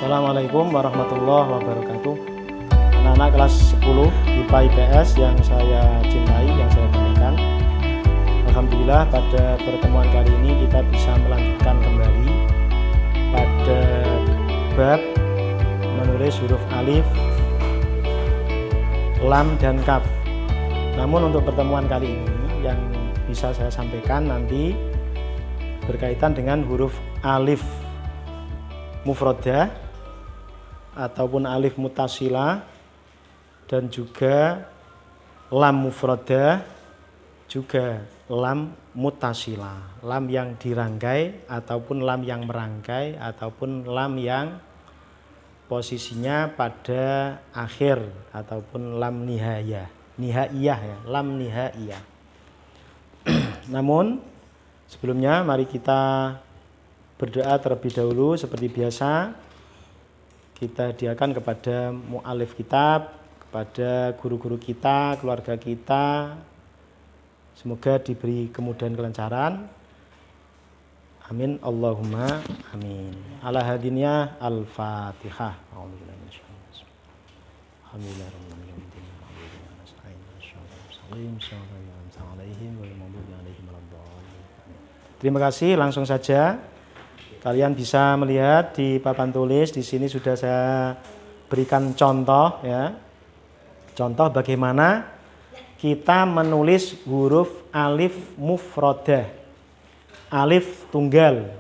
Assalamualaikum warahmatullahi wabarakatuh. Anak-anak kelas 10 IPA IPS yang saya cintai, yang saya banggakan. Alhamdulillah pada pertemuan kali ini kita bisa melanjutkan kembali pada bab menulis huruf alif, lam, dan kaf. Namun untuk pertemuan kali ini yang bisa saya sampaikan nanti berkaitan dengan huruf alif mufrodah ataupun alif mutasila dan juga lam mufrodah, juga lam mutasila, lam yang dirangkai ataupun lam yang merangkai ataupun lam yang posisinya pada akhir ataupun lam nihaiyah ya, lam nihaiyah. Namun sebelumnya mari kita berdoa terlebih dahulu seperti biasa. Kita hadiahkan kepada mu'alif kitab, kepada guru-guru kita, keluarga kita. Semoga diberi kemudahan kelancaran. Amin Allahumma amin. Ala hadiniyah al-Fatihah. Terima kasih, langsung saja. Kalian bisa melihat di papan tulis di sini sudah saya berikan contoh ya. Contoh bagaimana kita menulis huruf alif mufrodah, alif tunggal.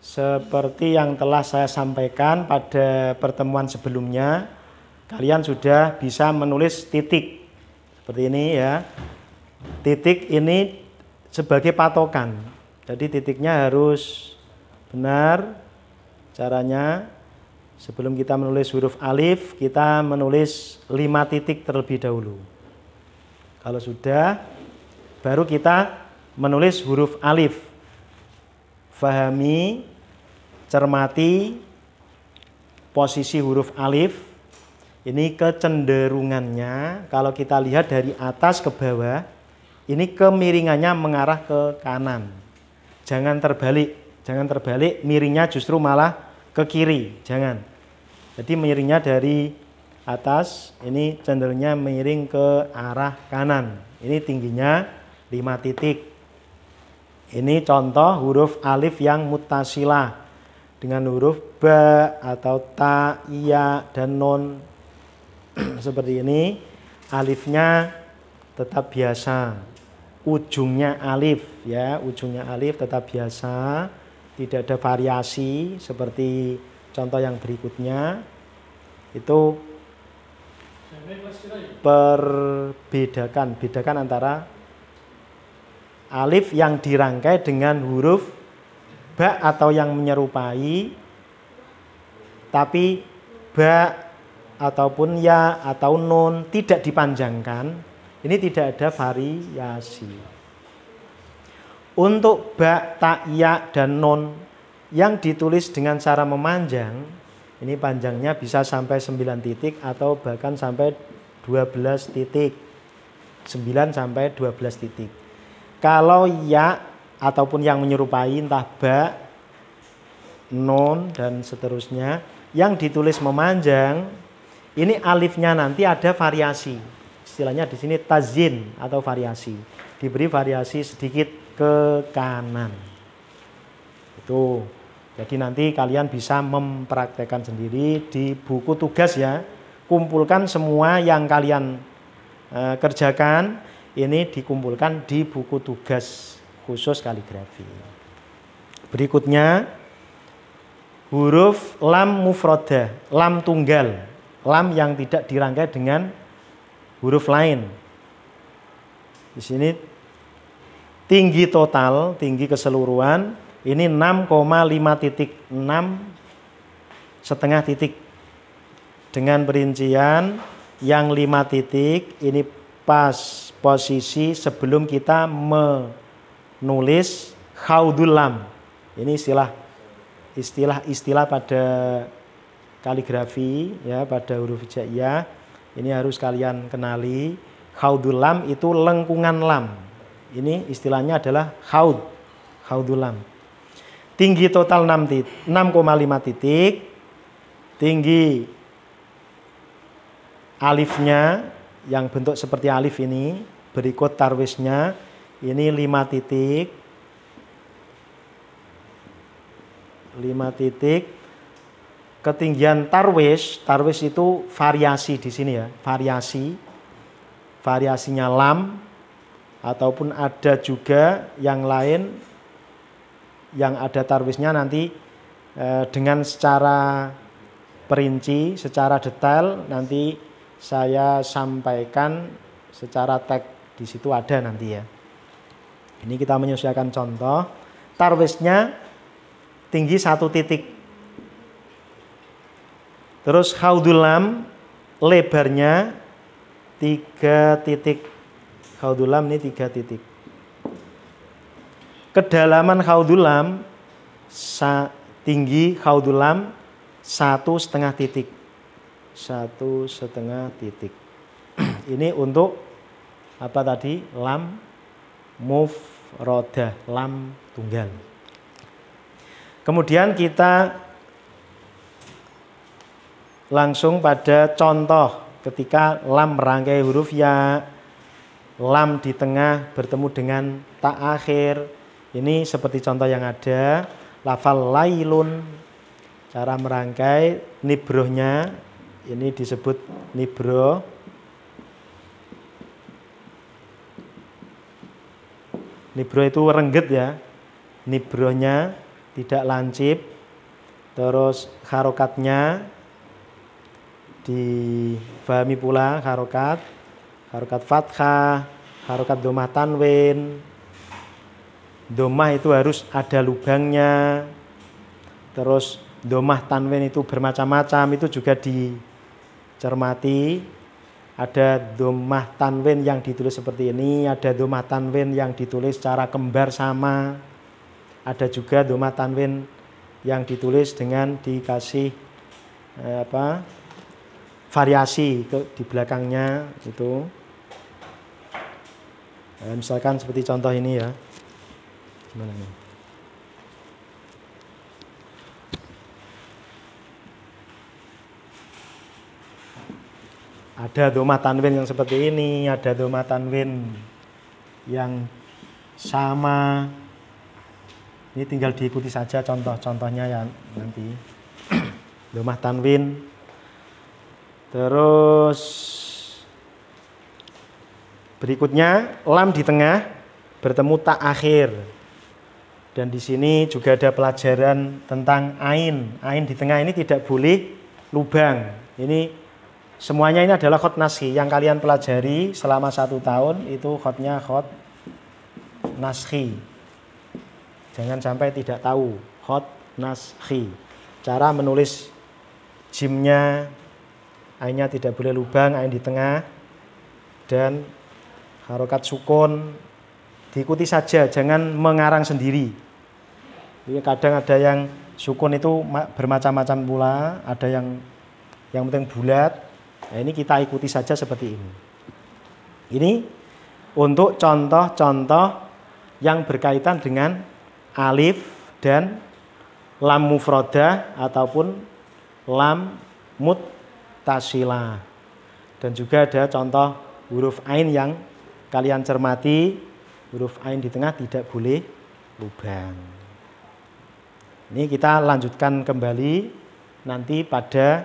Seperti yang telah saya sampaikan pada pertemuan sebelumnya, kalian sudah bisa menulis titik. Seperti ini ya. Titik ini sebagai patokan. Jadi titiknya harus benar. Caranya sebelum kita menulis huruf alif, kita menulis 5 titik terlebih dahulu. Kalau sudah, baru kita menulis huruf alif. Fahami, cermati posisi huruf alif. Ini kecenderungannya kalau kita lihat dari atas ke bawah, ini kemiringannya mengarah ke kanan. Jangan terbalik, miringnya justru malah ke kiri, jangan. Jadi miringnya dari atas, ini cenderungnya miring ke arah kanan. Ini tingginya 5 titik. Ini contoh huruf alif yang mutasila dengan huruf ba atau ta, ya, dan nun. Seperti ini, alifnya tetap biasa. Ujungnya alif ya, ujungnya alif tetap biasa, tidak ada variasi seperti contoh yang berikutnya. Itu bedakan antara alif yang dirangkai dengan huruf ba atau yang menyerupai, tapi ba ataupun ya atau nun tidak dipanjangkan. Ini tidak ada variasi. Untuk ba, ta, ya, dan nun yang ditulis dengan cara memanjang, ini panjangnya bisa sampai 9 titik atau bahkan sampai 12 titik. 9 sampai 12 titik. Kalau ya ataupun yang menyerupai entah ba, nun, dan seterusnya, yang ditulis memanjang, ini alifnya nanti ada variasi. Istilahnya di sini tazin atau variasi, diberi variasi sedikit ke kanan. Itu. Jadi nanti kalian bisa mempraktekkan sendiri di buku tugas ya. Kumpulkan semua yang kalian kerjakan, ini dikumpulkan di buku tugas khusus kaligrafi. Berikutnya huruf lam mufrodah, lam tunggal, lam yang tidak dirangkai dengan huruf lain. Di sini tinggi total, tinggi keseluruhan ini 6,5 titik, 6,5 titik. Dengan perincian yang 5 titik ini pas posisi sebelum kita menulis khaudul lam. Ini istilah pada kaligrafi ya, pada huruf hijaiyah. Ini harus kalian kenali. Khaudul lam itu lengkungan lam. Ini istilahnya adalah khaudul lam. Tinggi total 6,5 titik. tinggi alifnya yang bentuk seperti alif ini, berikut tarwisnya ini 5 titik. 5 titik. Ketinggian tarwis itu variasi di sini ya, variasinya lam, ataupun ada juga yang lain yang ada tarwisnya nanti dengan secara perinci, secara detail nanti saya sampaikan secara teks di situ ada nanti ya. Ini kita menyesuaikan contoh. Tarwisnya tinggi 1 titik. Terus khaudul lam lebarnya 3 titik. Khaudul lam ini 3 titik. Kedalaman khaudul lam tinggi khaudul lam 1,5 titik. 1,5 titik. Ini untuk apa tadi? Lam mufrodah, lam tunggal. Kemudian kita langsung pada contoh ketika lam merangkai huruf ya, lam di tengah bertemu dengan ta akhir. Ini seperti contoh yang ada, lafal lailun, cara merangkai nibrohnya, ini disebut nibroh. Nibroh itu rengget ya, nibrohnya tidak lancip. Terus harokatnya difahami pula, harokat fathah, harokat domah tanwin. Domah itu harus ada lubangnya. Terus domah tanwin itu bermacam-macam, itu juga dicermati. Ada domah tanwin yang ditulis seperti ini, ada domah tanwin yang ditulis secara kembar sama. Ada juga domah tanwin yang ditulis dengan dikasih variasi di belakangnya itu. Misalkan seperti contoh ini ya. Gimana ini? Ada domah tanwin yang seperti ini, ada domah tanwin yang sama. Ini tinggal diikuti saja contoh-contohnya ya nanti. Domah tanwin. Terus berikutnya lam di tengah bertemu ta akhir. Dan di sini juga ada pelajaran tentang ain. Ain di tengah ini tidak boleh lubang. Ini semuanya ini adalah khot naskhi yang kalian pelajari selama 1 tahun, itu khotnya khot naskhi. Jangan sampai tidak tahu khot naskhi. Cara menulis jimnya, ainnya tidak boleh lubang, ain di tengah, dan harokat sukun diikuti saja, jangan mengarang sendiri. Jadi kadang ada yang sukun itu bermacam-macam pula, ada yang penting bulat. Nah, ini kita ikuti saja seperti ini. Ini untuk contoh-contoh yang berkaitan dengan alif dan lam mufrodah ataupun lam muttasilah. Dan juga ada contoh huruf ain yang kalian cermati, huruf ain di tengah tidak boleh lubang. Ini kita lanjutkan kembali nanti pada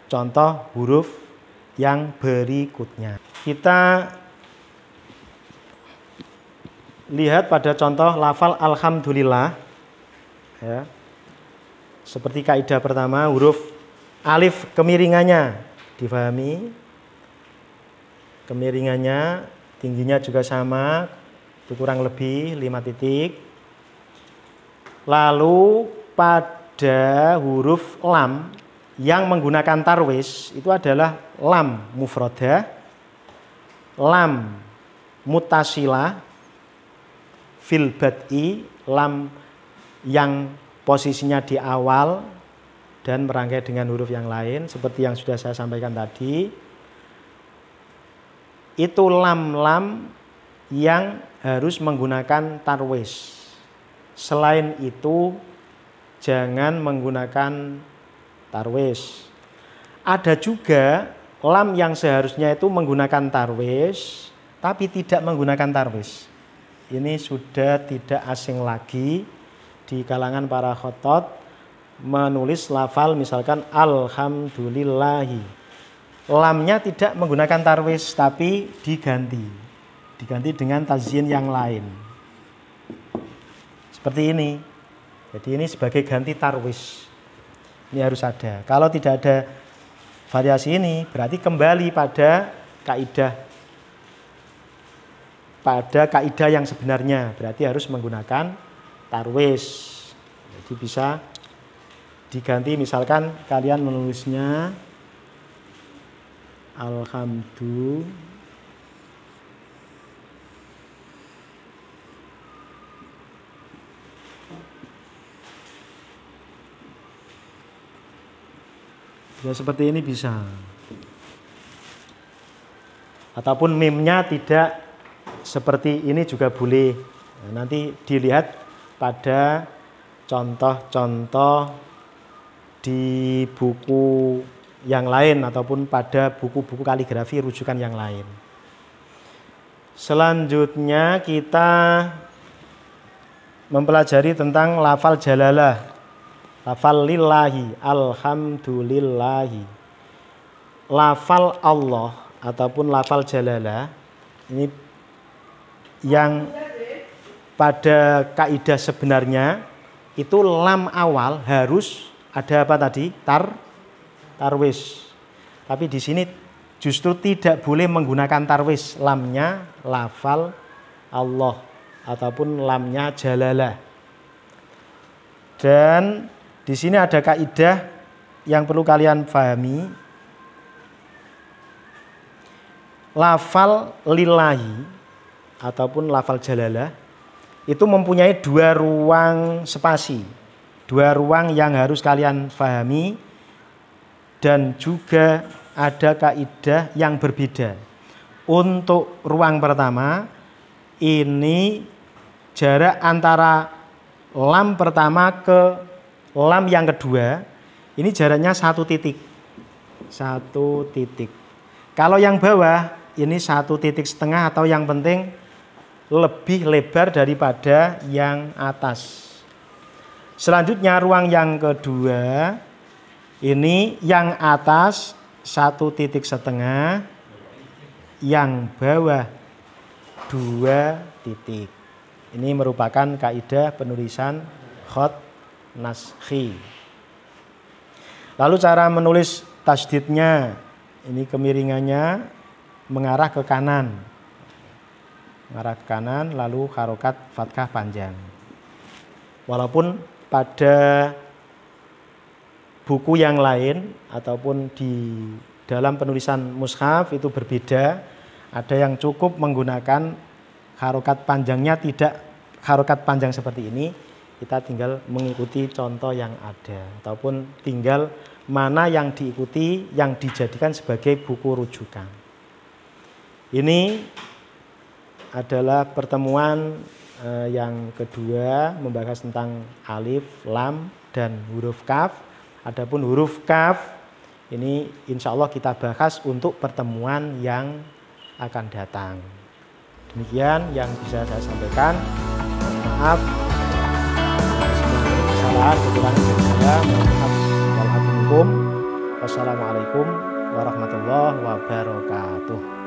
contoh huruf yang berikutnya. Kita lihat pada contoh lafal alhamdulillah ya. Seperti kaidah pertama, huruf alif kemiringannya difahami. Kemiringannya tingginya juga sama, itu kurang lebih 5 titik. Lalu pada huruf lam yang menggunakan tarwis itu adalah lam mufrodah, lam muttasilah, fil bad'i, lam yang posisinya di awal dan merangkai dengan huruf yang lain seperti yang sudah saya sampaikan tadi. Itu lam-lam yang harus menggunakan tarwis. Selain itu jangan menggunakan tarwis. Ada juga lam yang seharusnya itu menggunakan tarwis tapi tidak menggunakan tarwis. Ini sudah tidak asing lagi di kalangan para khotot menulis lafal misalkan alhamdulillahi. Lamnya tidak menggunakan tarwis tapi diganti dengan tazyin yang lain. Seperti ini. Jadi ini sebagai ganti tarwis. Ini harus ada. Kalau tidak ada variasi ini berarti kembali pada kaidah yang sebenarnya. Berarti harus menggunakan tarwis. Jadi bisa diganti misalkan kalian menulisnya alhamdulillah. Ya seperti ini bisa. Ataupun meme-nya tidak seperti ini juga boleh. Nah, nanti dilihat pada contoh-contoh di buku yang lain ataupun pada buku-buku kaligrafi rujukan yang lain. Selanjutnya kita mempelajari tentang lafal jalalah. Lafal lillahi, alhamdulillahi. Lafal Allah ataupun lafal jalalah ini yang pada kaidah sebenarnya itu lam awal harus ada apa tadi? Tarwis. Tapi di sini justru tidak boleh menggunakan tarwis. Lamnya lafal Allah ataupun lamnya jalalah. Dan di sini ada kaidah yang perlu kalian pahami. Lafal lillahi ataupun lafal jalalah itu mempunyai dua ruang spasi. Dua ruang yang harus kalian pahami dan juga ada kaidah yang berbeda. Untuk ruang pertama ini jarak antara lam pertama ke lam yang kedua ini jaraknya 1 titik. 1 titik. Kalau yang bawah ini 1,5 titik atau yang penting lebih lebar daripada yang atas. Selanjutnya ruang yang kedua ini yang atas 1,5 titik, yang bawah 2 titik. Ini merupakan kaidah penulisan khot naskhi. Lalu cara menulis tasdidnya, ini kemiringannya mengarah ke kanan. Mengarah ke kanan lalu harokat fathah panjang. Walaupun pada buku yang lain ataupun di dalam penulisan mushaf itu berbeda. Ada yang cukup menggunakan harokat panjangnya, tidak harokat panjang seperti ini. Kita tinggal mengikuti contoh yang ada ataupun tinggal mana yang diikuti yang dijadikan sebagai buku rujukan. Ini adalah pertemuan yang kedua membahas tentang alif, lam, dan huruf kaf. Adapun huruf kaf ini insya Allah kita bahas untuk pertemuan yang akan datang. Demikian yang bisa saya sampaikan. Maaf. Wassalamualaikum warahmatullahi wabarakatuh.